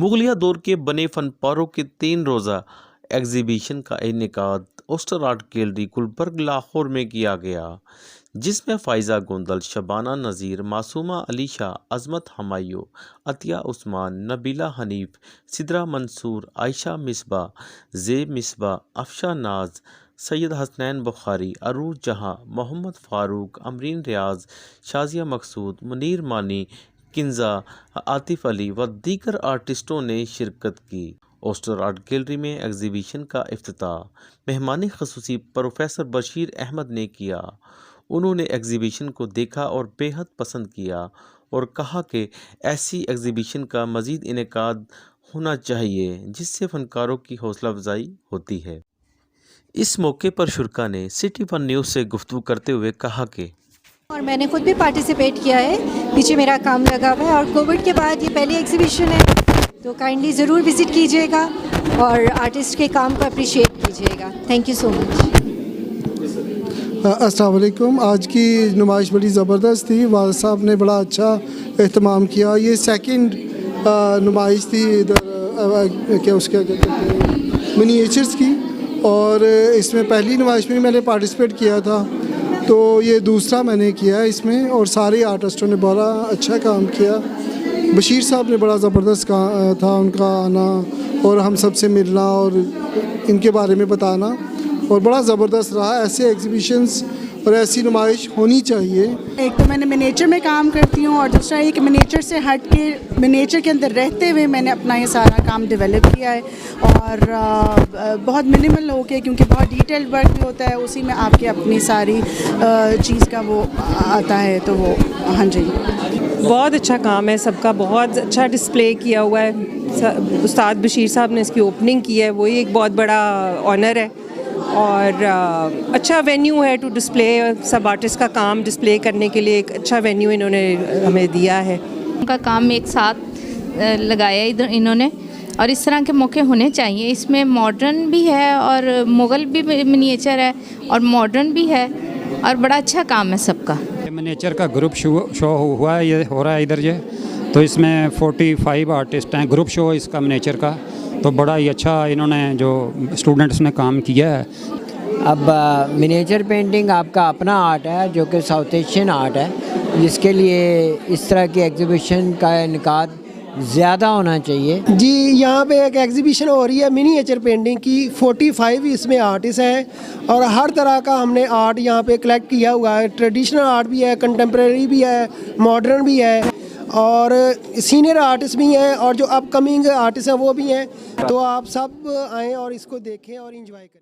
मुगलिया दौर के बने फनपारों के 3 रोज़ा एग्जीबिशन का इनेकाद ओस्टर आर्ट गैलरी गुलबर्ग लाहौर में किया गया, जिसमें फ़ायज़ा गोंदल, शबाना नज़ीर, मासूमा अली शाह, अज़मत हमायूं, अतिया उस्मान, नबीला हनीफ, सिद्रा मंसूर, आयशा मिसबा, ज़ेब मिसबा, अफशा नाज, सैयद हसनैन बुखारी, अरूज जहां, मोहम्मद फ़ारूक, अमरीन रियाज, शाजिया मकसूद, मुनीर मानी, किंजा, आतिफ अली व दीगर आर्टिस्टों ने शिरकत की। ओस्टर आर्ट गैलरी में एग्जीबिशन का इफ्तिताह मेहमान ख़ुसूसी प्रोफेसर बशीर अहमद ने किया। उन्होंने एग्जीबिशन को देखा और बेहद पसंद किया और कहा कि ऐसी एग्जीबिशन का मज़ीद इनेकाद होना चाहिए, जिससे फ़नकारों की हौसला अफजाई होती है। इस मौके पर शुरका ने सिटी वन न्यूज़ से गुफ्तगू करते हुए कहा कि और मैंने खुद भी पार्टिसिपेट किया है, पीछे मेरा काम लगा हुआ है और कोविड के बाद ये पहली एग्जीबिशन है, तो काइंडली ज़रूर विज़िट कीजिएगा और आर्टिस्ट के काम को अप्रिशिएट कीजिएगा। Thank you so much. अस्सलाम वालेकुम। आज की नुमाइश बड़ी ज़बरदस्त थी, वाल साहब ने बड़ा अच्छा एहतमाम किया। ये सेकंड नुमाइश थी इधर क्या उसके मिनिएचर्स की, और इसमें पहली नुमाइश में मैंने पार्टिसिपेट किया था, तो ये दूसरा मैंने किया इसमें, और सारे आर्टिस्टों ने बड़ा अच्छा काम किया। बशीर साहब ने बड़ा ज़बरदस्त था उनका आना और हम सब से मिलना और इनके बारे में बताना, और बड़ा ज़बरदस्त रहा। ऐसे एग्जीबिशंस और ऐसी नुमाइश होनी चाहिए। एक तो मैंने मिनिएचर में काम करती हूँ और दूसरा ये कि मिनिएचर से हट के मिनिएचर के अंदर रहते हुए मैंने अपना ये सारा काम डेवलप किया है, और बहुत मिनिमल हो के, क्योंकि बहुत डिटेल्ड वर्क भी होता है, उसी में आपकी अपनी सारी चीज़ का वो आता है, तो वो हाँ जी बहुत अच्छा काम है सबका, बहुत अच्छा डिस्प्ले किया हुआ है। उस्ताद बशीर साहब ने इसकी ओपनिंग की है, वही एक बहुत बड़ा ऑनर है, और अच्छा वेन्यू है टू डिस्प्ले, सब आर्टिस्ट का काम डिस्प्ले करने के लिए एक अच्छा वेन्यू इन्होंने हमें दिया है। उनका काम एक साथ लगाया इधर इन्होंने, और इस तरह के मौके होने चाहिए। इसमें मॉडर्न भी है और मुग़ल भी मिनिएचर है और मॉडर्न भी है, और बड़ा अच्छा काम है सबका। मिनिएचर का ग्रुप शो हुआ है, ये हो रहा है इधर, ये तो इसमें 45 आर्टिस्ट हैं। ग्रुप शो इसका मिनिएचर का, तो बड़ा ही अच्छा इन्होंने जो स्टूडेंट्स ने काम किया है। अब मिनिएचर पेंटिंग आपका अपना आर्ट है, जो कि साउथ एशियन आर्ट है, जिसके लिए इस तरह की एग्जीबिशन का इनकाद ज़्यादा होना चाहिए। जी, यहाँ पे एक एग्जीबिशन हो रही है मिनिएचर पेंटिंग की। 45 इसमें आर्टिस्ट हैं और हर तरह का हमने आर्ट यहाँ पे कलेक्ट किया हुआ है। ट्रेडिशनल आर्ट भी है, कंटेम्प्रेरी भी है, मॉडर्न भी है, और सीनियर आर्टिस्ट भी हैं, और जो अपकमिंग आर्टिस्ट हैं वो भी हैं। तो आप सब आएँ और इसको देखें और एंजॉय करें।